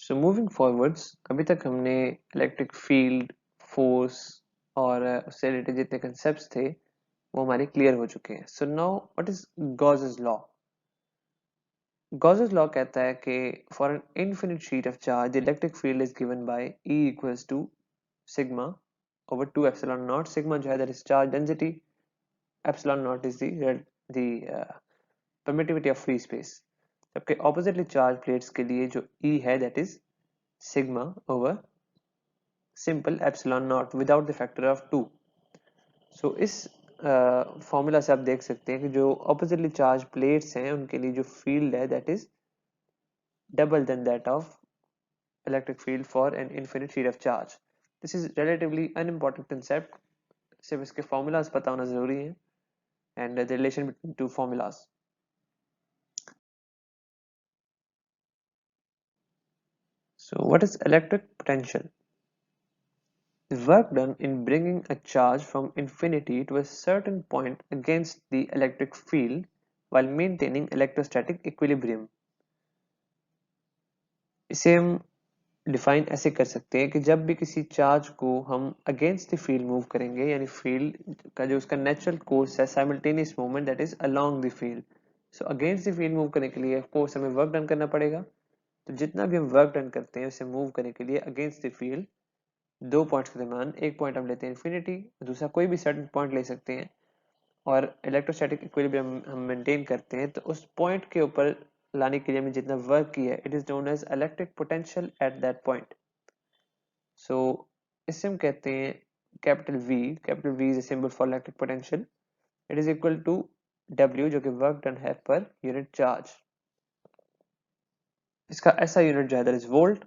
So moving forwards, अभी तक हमने इलेक्ट्रिक फील्ड, फोर्स और उससे रिलेटेड जितने कंसेप्ट्स थे वो हमारे क्लियर हो चुके हैं. So now what is Gauss's law? Gauss's law कहता है कि for an infinite sheet of charge the electric field is given by E equals to sigma over 2 epsilon naught. Sigma जो है that is charge density, epsilon naught is the permittivity of free space. जबकि oppositely charged plates के लिए जो E है that is sigma over simple epsilon naught without the factor of 2. So इस formula से आप देख सकते हैं कि जो oppositely charged plates हैं उनके लिए जो field है that is double than that of electric field for an infinite sheet of charge. This is relatively unimportant concept. सिर्फ इसके formulas पता होना जरूरी है and the relation between two formulas. So what is electric potential? The work done in bringing a charge from infinity to a certain point against the electric field while maintaining electrostatic equilibrium. इसे हम define ऐसे कर सकते हैं कि जब भी किसी चार्ज को हम अगेंस्ट द फील्ड मूव करेंगे, यानी फील्ड का जो उसका नेचुरल कोर्स है, simultaneous movement that is along the field. So against the field move करने के लिए ऑफ कोर्स हमें वर्क डन करना पड़ेगा. तो जितना भी हम वर्क डन करते हैं उसे मूव करने के लिए अगेंस्ट द फील्ड दो पॉइंट्स के दरमियान, एक पॉइंट हम लेते हैं इन्फिनिटी, दूसरा कोई भी सर्टेन पॉइंट ले सकते हैं और इलेक्ट्रोस्टैटिक इक्विलिब्रियम हम मेंटेन करते हैं, तो उस पॉइंट के ऊपर लाने के लिए हमने जितना वर्क किया है it is known as electric potential at that point. So इसे हम कहते हैं capital V is a symbol for electric potential. It is equal to W जो कि वर्क डन है पर यूनिट चार्ज. इसका ऐसा यूनिट जो है दैट इज वोल्ट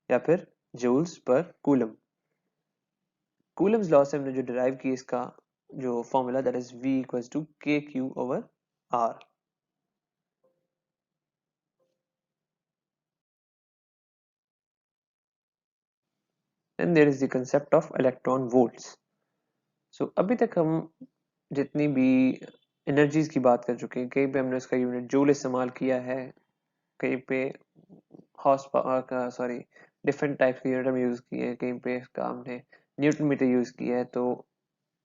या फिर joules per coulomb. Coulomb's law से हमने जो डिराइव की इसका जो formula that is V equals to KQ over R. Then there is the concept of electron volts. So अभी तक हम जितनी भी एनर्जीज की बात कर चुके हैं, कहीं पे हमने उसका यूनिट जूल इस्तेमाल किया है, कहीं पे हॉर्स पावर का सॉरी डिफरेंट टाइप्स के यूनिट हम यूज किए हैं, कहीं पे इसका हमने न्यूटन मीटर यूज किया है. तो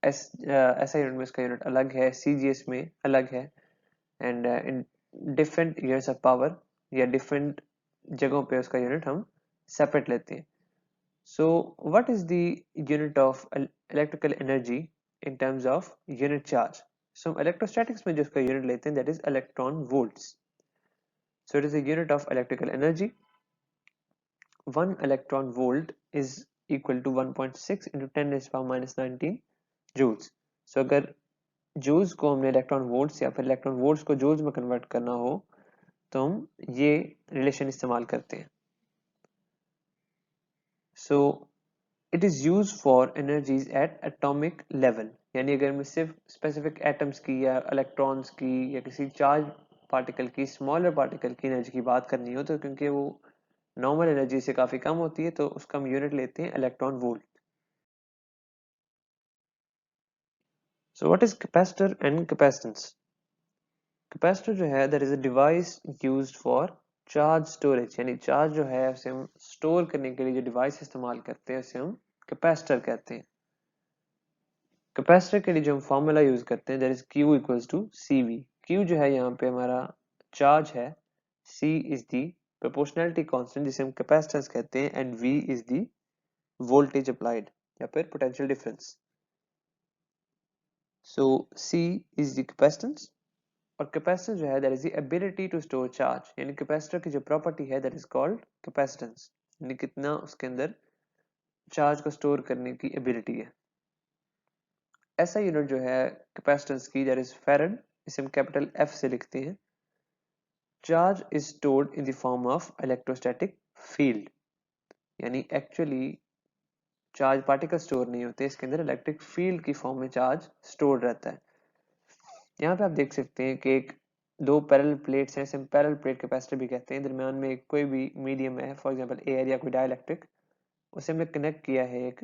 ऐसा यूनिट में इसका यूनिट अलग है, CGS में अलग है and in different units of power या डिफरेंट जगहों पे उसका यूनिट हम सेपरेट लेते हैं. So what is the unit of electrical energy in terms of unit charge? So electrostatics में जो इसका unit लेते हैं that is electron volts. So it is a unit of electrical energy. 1 electron volt is equal to 1.6 into 10 raised to power minus 19 joules. So अगर joules को हमने electron volts या फिर electron volts को joules में convert करना हो तो हम ये relation इस्तेमाल करते हैं. So it is used for energies at atomic level. यानी अगर मैं सिर्फ स्पेसिफिक एटम्स की या इलेक्ट्रॉन्स की या किसी चार्ज पार्टिकल की, स्मॉलर पार्टिकल की एनर्जी की बात करनी हो, तो क्योंकि वो नॉर्मल एनर्जी से काफी कम होती है तो उसका हम यूनिट लेते हैं electron volt. So what is capacitor and capacitance? Capacitor जो है that is a device used for charge storage, यानी चार्ज जो है उसे हम स्टोर करने के लिए जो डिवाइस इस्तेमाल करते हैं उसे हम कैपेसिटर कहते हैं. कैपेसिटर के लिए जो हम फॉर्मूला यूज करते हैं that is Q equals to CV. Q जो है यहाँ पे हमारा चार्ज है, C is the proportionality constant जिसे हम कैपेसिटेंस कहते हैं and V is the voltage applied या फिर potential difference. So C is the capacitance और कैपेसिटेंस जो है that is the ability to store charge, यानी कैपेसिटर की जो प्रॉपर्टी है दैट इज कॉल्ड कैपेसिटेंस, यानी कितना उसके अंदर चार्ज को स्टोर करने की एबिलिटी है. ऐसा यूनिट जो है कैपेसिटेंस की दैट इज फैरड, इसे हम कैपिटल F से लिखते हैं. Charge is stored in the form of electrostatic field, यानी एक्चुअली चार्ज पार्टिकल स्टोर नहीं होते, इसके अंदर इलेक्ट्रिक फील्ड की फॉर्म में चार्ज स्टोर रहता है. यहाँ पे आप देख सकते हैं कि एक दो पैरेलल प्लेट्स हैं, इसे हम पैरेलल प्लेट कैपेसिटर भी कहते हैं. दरम्यान में एक कोई भी मीडियम है, फॉर एग्जांपल एयर या कोई डाइलेक्ट्रिक, उसे हमने कनेक्ट किया है एक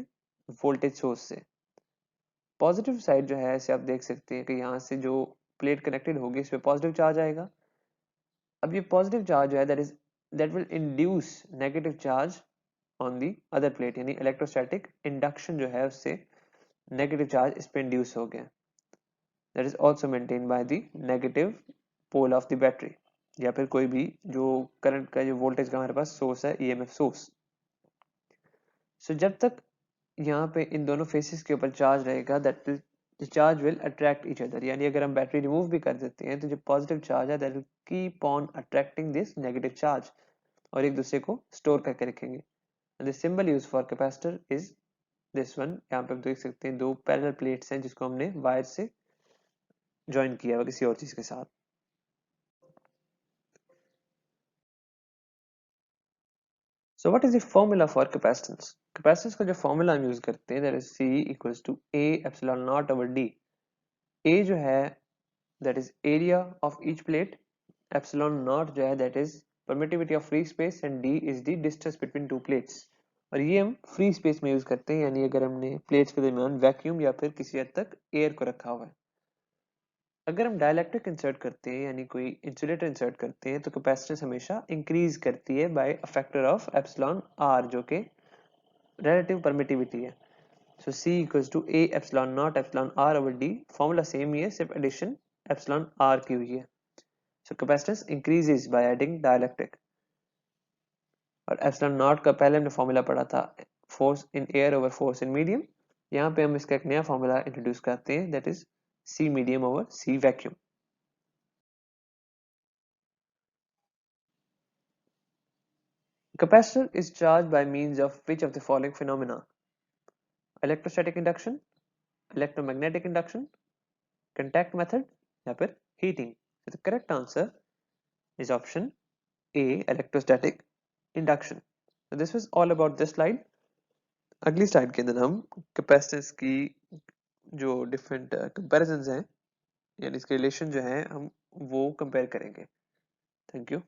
वोल्टेज सोर्स से. पॉजिटिव साइड जो है इसे आप देख सकते हैं कि यहाँ से जो प्लेट कनेक्टेड होगी इस पे पॉजिटिव चार्ज आएगा. अब ये पॉजिटिव चार्ज जो है that is that will induce negative charge on the other plate, यानी electrostatic induction जो है उससे negative charge इस पे induce हो गया. That is also maintained by the negative pole of the battery, या फिर कोई भी जो करंट का जो वोल्टेज का हमारे पास सोर्स है EMF सोर्स. सो जब तक यहाँ पे इन दोनों फेसेस के ऊपर चार्ज रहेगा that will charge will attract each other, यानी अगर हम बैटरी रिमूव भी कर देते हैं तो जो पॉजिटिव चार्ज है that will keep on attracting this negative charge और एक दूसरे को स्टोर करके रखेंगे. The symbol use for capacitor is this one. यहाँ पे आप देख सकते हैं दो पैरेलल प्लेट्स हैं जिसको हमने वायर से ज्वाइन किया हुआ किसी और चीज के साथ. So what is the formula for capacitance? Capacitance का जो formula हम यूज करते हैं that is C equals to A epsilon naught over D. A जो है that is area of each plate, epsilon naught जो है that is permittivity of free space and D is the distance between two plates. और ये हम free space में use करते हैं, यानी अगर हमने plates के दरमियान वैक्यूम या फिर किसी हद तक एयर को रखा हुआ है. अगर हम डायलैक्ट्रिक इंसर्ट करते हैं यानी कोई इंसुलेटर इंसर्ट करते हैं तो कैपेसिटेंस हमेशा इंक्रीज करती है by a factor of epsilon r जो कि रिलेटिव परमिटिविटी है. So C equals to A epsilon naught epsilon r over D. Formula same ही है, सिर्फ एडिशन एप्सिलॉन आर की हुई है. So capacitance increases by adding dielectric. और एप्सिलॉन नॉट का पहले हमने फॉर्मूला पढ़ा था force in air over force in medium. यहाँ पे हम इसका एक नया फॉर्मूला इंट्रोड्यूस करते हैं that is C medium over C vacuum. Capacitor is charged by means of which of the following phenomena? Electrostatic induction, electromagnetic induction, contact method, या फिर heating. So the correct answer is option A, electrostatic induction. So this was all about this slide. अगली slide के अंदर हम capacitance की जो different comparisons हैं यानी इसके relation जो हैं हम वो compare करेंगे. Thank you.